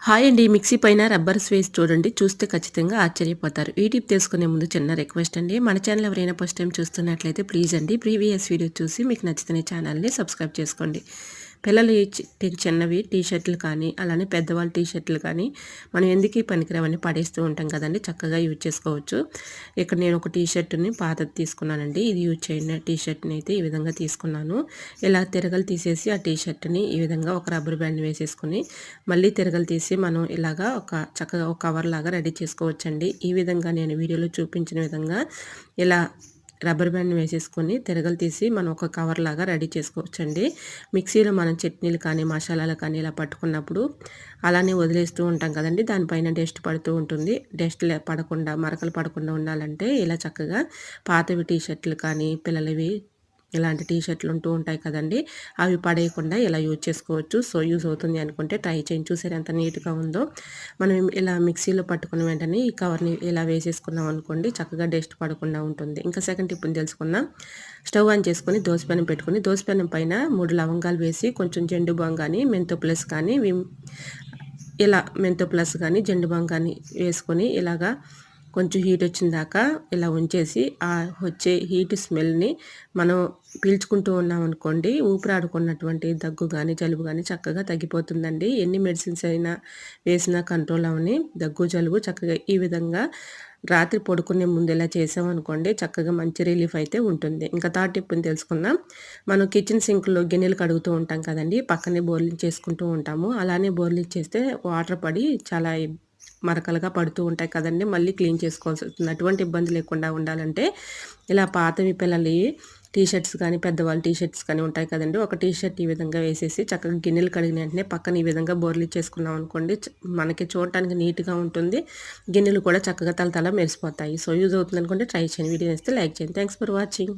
Hi అండి. Mixie పైన rubber స్వేస్ చూడండి. చూస్తే ఖచ్చితంగా ఆశ్చర్యపోతారు. ఈ టిప్ తెలుసుకునే ముందు చిన్న రిక్వెస్ట్ అండి. మన ఛానల్ ఎవరైనా ఫస్ట్ టైం చూస్తున్నట్లయితే ప్లీజ్ అండి ప్రీవియస్ వీడియో చూసి మీకు నచ్చితే ఛానల్ని సబ్స్క్రైబ్ చేసుకోండి. పిల్లలు చిన్నవి టీ షర్ట్లు కానీ అలానే పెద్దవాళ్ళ టీ షర్ట్లు కానీ మనం ఎందుకు పనికిరావని పడేస్తూ ఉంటాం కదండి. చక్కగా యూజ్ చేసుకోవచ్చు. ఇక్కడ నేను ఒక టీ షర్ట్ని పాతది తీసుకున్నానండి. ఇది యూజ్ చేయని టీ షర్ట్ని అయితే ఈ విధంగా తీసుకున్నాను. ఇలా తిరగలు తీసేసి ఆ టీ షర్ట్ని ఈ విధంగా ఒక రబ్బర్ బ్యాండ్ వేసేసుకుని మళ్ళీ తిరగలు తీసి మనం ఇలాగా చక్కగా ఒక కవర్ లాగా రెడీ చేసుకోవచ్చండి. ఈ విధంగా నేను వీడియోలో చూపించిన విధంగా ఇలా రబ్బర్ బ్యాండ్ వేసేసుకొని తిరగలు తీసి మనం ఒక కవర్ లాగా రెడీ చేసుకోవచ్చండి. మిక్సీలో మనం చట్నీలు కానీ మసాలాలు కానీ ఇలా పట్టుకున్నప్పుడు అలానే వదిలేస్తూ ఉంటాం కదండి. దానిపైన డస్ట్ పడుతూ ఉంటుంది. డస్ట్ పడకుండా మరకలు పడకుండా ఉండాలంటే ఇలా చక్కగా పాతవి టీ షర్ట్లు కానీ పిల్లలవి ఇలాంటి టీ షర్ట్లు ఉంటూ ఉంటాయి కదండి. అవి పడేయకుండా ఇలా యూజ్ చేసుకోవచ్చు. సో యూజ్ అవుతుంది అనుకుంటే ట్రై చేయండి. చూసారు ఎంత నీట్గా ఉందో. మనం ఇలా మిక్సీలో పట్టుకున్న వెంటనే ఈ కవర్ని ఇలా వేసేసుకున్నాం అనుకోండి, చక్కగా డస్ట్ పడకుండా ఉంటుంది. ఇంకా సెకండ్ టిప్ని తెలుసుకుందాం. స్టవ్ ఆన్ చేసుకొని దోసపెనం పెట్టుకుని దోసపెనం పైన 3 లవంగాలు వేసి కొంచెం జెండు బాం కానీ మెంతో ప్లస్ కానీ ఇలా మెంతో ప్లస్ కానీ జెండు బాం కానీ వేసుకొని ఇలాగా కొంచెం హీట్ వచ్చిన దాకా ఇలా ఉంచేసి ఆ వచ్చే హీట్ స్మెల్ని మనం పీల్చుకుంటూ ఉన్నామనుకోండి, ఊపిరాడుకున్నటువంటి దగ్గు కానీ జలుబు కానీ చక్కగా తగ్గిపోతుందండి. ఎన్ని మెడిసిన్స్ అయినా వేసినా కంట్రోల్ అవని దగ్గు జలుబు చక్కగా ఈ విధంగా రాత్రి పడుకునే ముందు ఇలా చేసామనుకోండి చక్కగా మంచి రిలీఫ్ అయితే ఉంటుంది. ఇంకా థర్డ్ టిప్ని తెలుసుకుందాం. మనం కిచెన్ సింక్లో గిన్నెలు కడుగుతూ ఉంటాం కదండి, పక్కనే బోర్లింగ్ చేసుకుంటూ ఉంటాము. అలానే బోర్లింగ్ చేస్తే వాటర్ పడి చాలా మరకలుగా పడుతూ ఉంటాయి కదండి. మళ్ళీ క్లీన్ చేసుకోవాల్సి వస్తుంది. అటువంటి ఇబ్బంది లేకుండా ఉండాలంటే ఇలా పాతవి పిల్లలు టీ షర్ట్స్ కానీ పెద్దవాళ్ళు టీ షర్ట్స్ కానీ ఉంటాయి కదండి, ఒక టీ షర్ట్ ఈ విధంగా వేసేసి చక్కగా గిన్నెలు కడిగిన వెంటనే పక్కన ఈ విధంగా బోర్లు చేసుకున్నాం అనుకోండి, మనకి చూడటానికి నీట్గా ఉంటుంది. గిన్నెలు కూడా చక్కగా తలతల మెరిసిపోతాయి. సో యూజ్ అవుతుంది అనుకుంటే ట్రై చేయండి. వీడియో వేస్తే లైక్ చేయండి. Thanks for watching.